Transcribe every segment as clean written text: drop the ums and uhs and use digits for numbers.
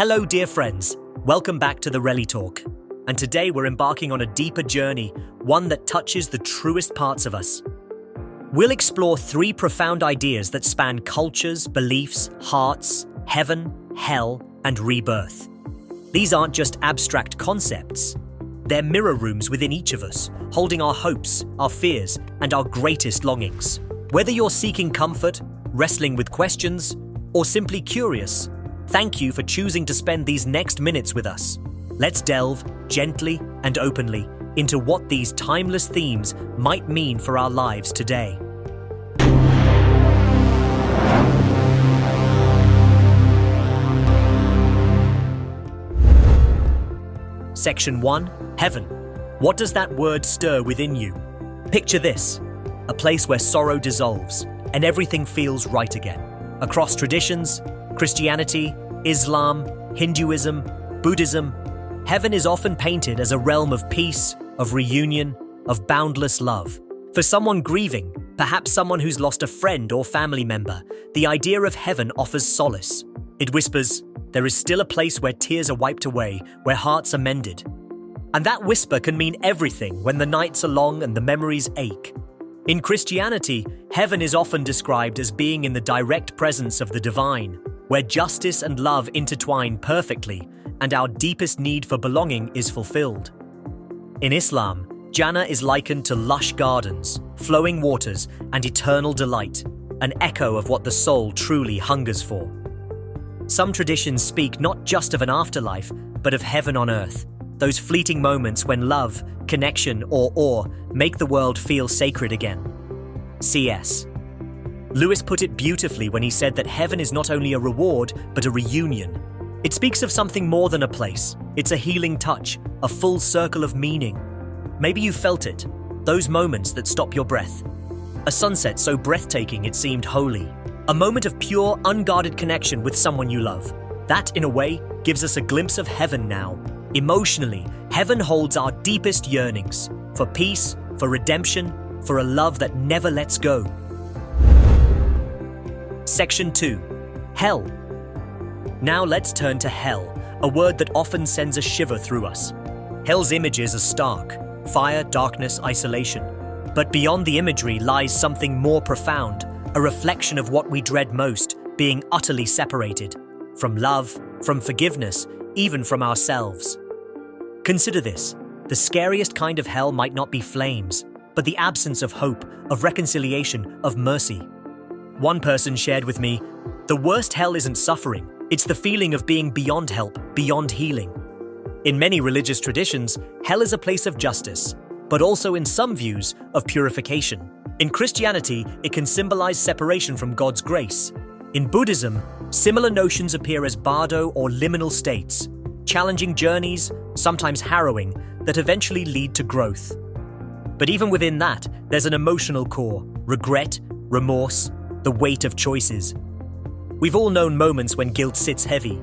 Hello, dear friends. Welcome back to the Reli Talk. And today we're embarking on a deeper journey, one that touches the truest parts of us. We'll explore three profound ideas that span cultures, beliefs, hearts, heaven, hell, and rebirth. These aren't just abstract concepts. They're mirror rooms within each of us, holding our hopes, our fears, and our greatest longings. Whether you're seeking comfort, wrestling with questions, or simply curious, thank you for choosing to spend these next minutes with us. Let's delve, gently and openly, into what these timeless themes might mean for our lives today. Section 1. Heaven. What does that word stir within you? Picture this: a place where sorrow dissolves and everything feels right again. Across traditions, Christianity, Islam, Hinduism, Buddhism, heaven is often painted as a realm of peace, of reunion, of boundless love. For someone grieving, perhaps someone who's lost a friend or family member, the idea of heaven offers solace. It whispers, there is still a place where tears are wiped away, where hearts are mended. And that whisper can mean everything when the nights are long and the memories ache. In Christianity, heaven is often described as being in the direct presence of the divine, where justice and love intertwine perfectly and our deepest need for belonging is fulfilled. In Islam, Jannah is likened to lush gardens, flowing waters, and eternal delight, an echo of what the soul truly hungers for. Some traditions speak not just of an afterlife, but of heaven on earth, those fleeting moments when love, connection, or awe make the world feel sacred again. C.S. Lewis put it beautifully when he said that heaven is not only a reward, but a reunion. It speaks of something more than a place. It's a healing touch, a full circle of meaning. Maybe you felt it, those moments that stop your breath. A sunset so breathtaking it seemed holy. A moment of pure, unguarded connection with someone you love. That, in a way, gives us a glimpse of heaven now. Emotionally, heaven holds our deepest yearnings for peace, for redemption, for a love that never lets go. Section 2. Hell. Now let's turn to hell, a word that often sends a shiver through us. Hell's images are stark: fire, darkness, isolation. But beyond the imagery lies something more profound, a reflection of what we dread most, being utterly separated. From love, from forgiveness, even from ourselves. Consider this: the scariest kind of hell might not be flames, but the absence of hope, of reconciliation, of mercy. One person shared with me, the worst hell isn't suffering, it's the feeling of being beyond help, beyond healing. In many religious traditions, hell is a place of justice, but also in some views, of purification. In Christianity, it can symbolize separation from God's grace. In Buddhism, similar notions appear as bardo or liminal states, challenging journeys, sometimes harrowing, that eventually lead to growth. But even within that, there's an emotional core: regret, remorse, the weight of choices. We've all known moments when guilt sits heavy.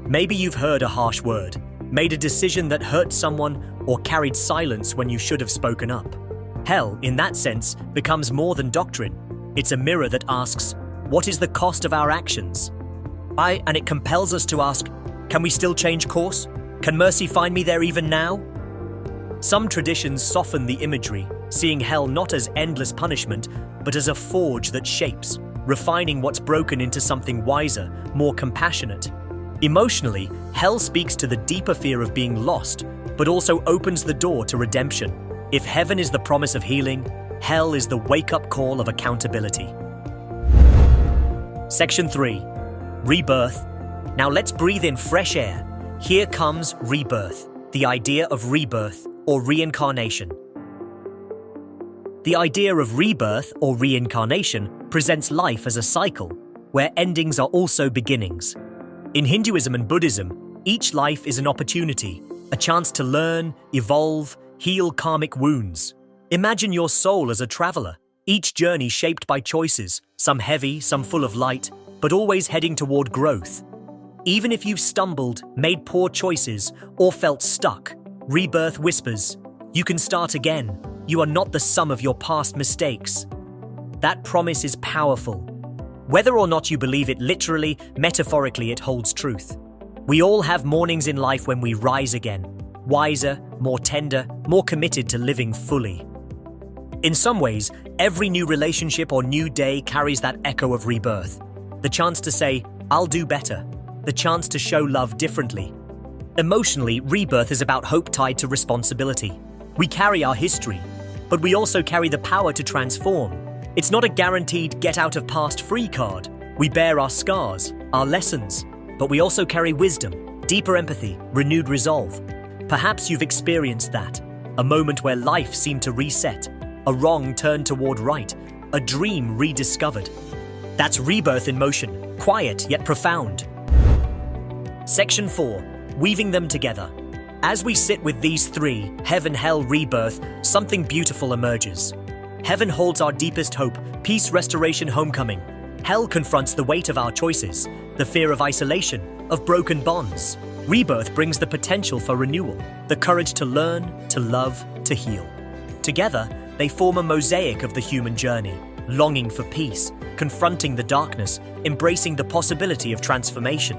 Maybe you've heard a harsh word, made a decision that hurt someone, or carried silence when you should have spoken up. Hell, in that sense, becomes more than doctrine. It's a mirror that asks, what is the cost of our actions? And it compels us to ask, can we still change course? Can mercy find me there even now? Some traditions soften the imagery, seeing hell not as endless punishment, but as a forge that shapes, refining what's broken into something wiser, more compassionate. Emotionally, hell speaks to the deeper fear of being lost, but also opens the door to redemption. If heaven is the promise of healing, hell is the wake-up call of accountability. Section 3. Rebirth. Now let's breathe in fresh air. Here comes rebirth, the idea of rebirth or reincarnation. The idea of rebirth or reincarnation presents life as a cycle, where endings are also beginnings. In Hinduism and Buddhism, each life is an opportunity, a chance to learn, evolve, heal karmic wounds. Imagine your soul as a traveler, each journey shaped by choices, some heavy, some full of light, but always heading toward growth. Even if you've stumbled, made poor choices, or felt stuck, rebirth whispers, you can start again. You are not the sum of your past mistakes. That promise is powerful. Whether or not you believe it literally, metaphorically, it holds truth. We all have mornings in life when we rise again, wiser, more tender, more committed to living fully. In some ways, every new relationship or new day carries that echo of rebirth. The chance to say, "I'll do better." The chance to show love differently. Emotionally, rebirth is about hope tied to responsibility. We carry our history, but we also carry the power to transform. It's not a guaranteed get-out-of-past-free card. We bear our scars, our lessons, but we also carry wisdom, deeper empathy, renewed resolve. Perhaps you've experienced that, a moment where life seemed to reset, a wrong turned toward right, a dream rediscovered. That's rebirth in motion, quiet yet profound. Section 4. Weaving them together. As we sit with these three, heaven, hell, rebirth, something beautiful emerges. Heaven holds our deepest hope, peace, restoration, homecoming. Hell confronts the weight of our choices, the fear of isolation, of broken bonds. Rebirth brings the potential for renewal, the courage to learn, to love, to heal. Together, they form a mosaic of the human journey, longing for peace, confronting the darkness, embracing the possibility of transformation.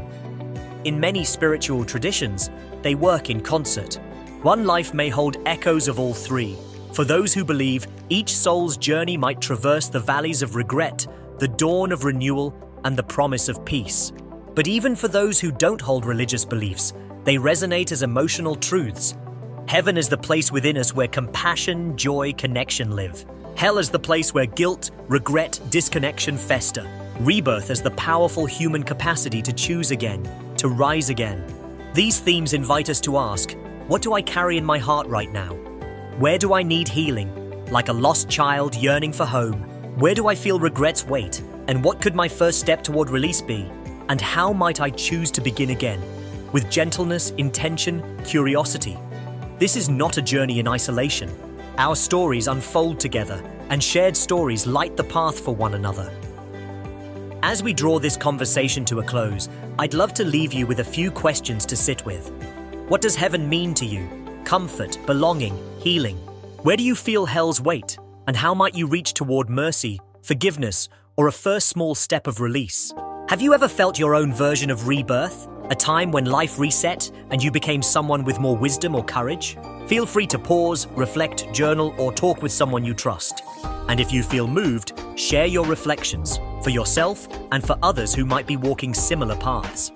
In many spiritual traditions, they work in concert. One life may hold echoes of all three. For those who believe, each soul's journey might traverse the valleys of regret, the dawn of renewal, and the promise of peace. But even for those who don't hold religious beliefs, they resonate as emotional truths. Heaven is the place within us where compassion, joy, connection live. Hell is the place where guilt, regret, disconnection fester. Rebirth is the powerful human capacity to choose again, to rise again. These themes invite us to ask, what do I carry in my heart right now? Where do I need healing? Like a lost child yearning for home. Where do I feel regret's weight? And what could my first step toward release be? And how might I choose to begin again? With gentleness, intention, curiosity. This is not a journey in isolation. Our stories unfold together, and shared stories light the path for one another. As we draw this conversation to a close, I'd love to leave you with a few questions to sit with. What does heaven mean to you? Comfort, belonging, healing. Where do you feel hell's weight? And how might you reach toward mercy, forgiveness, or a first small step of release? Have you ever felt your own version of rebirth? A time when life reset and you became someone with more wisdom or courage? Feel free to pause, reflect, journal, or talk with someone you trust. And if you feel moved, share your reflections for yourself and for others who might be walking similar paths.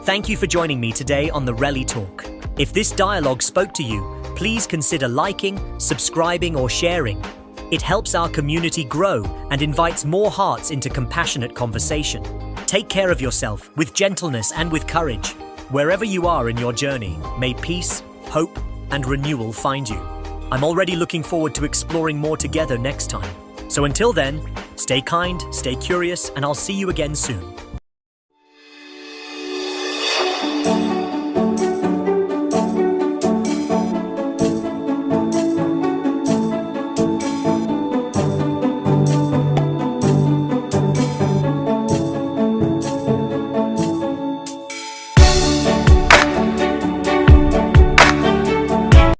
Thank you for joining me today on the Reli Talk. If this dialogue spoke to you, please consider liking, subscribing, or sharing. It helps our community grow and invites more hearts into compassionate conversation. Take care of yourself with gentleness and with courage. Wherever you are in your journey, may peace, hope, and renewal find you. I'm already looking forward to exploring more together next time. So until then, stay kind, stay curious, and I'll see you again soon.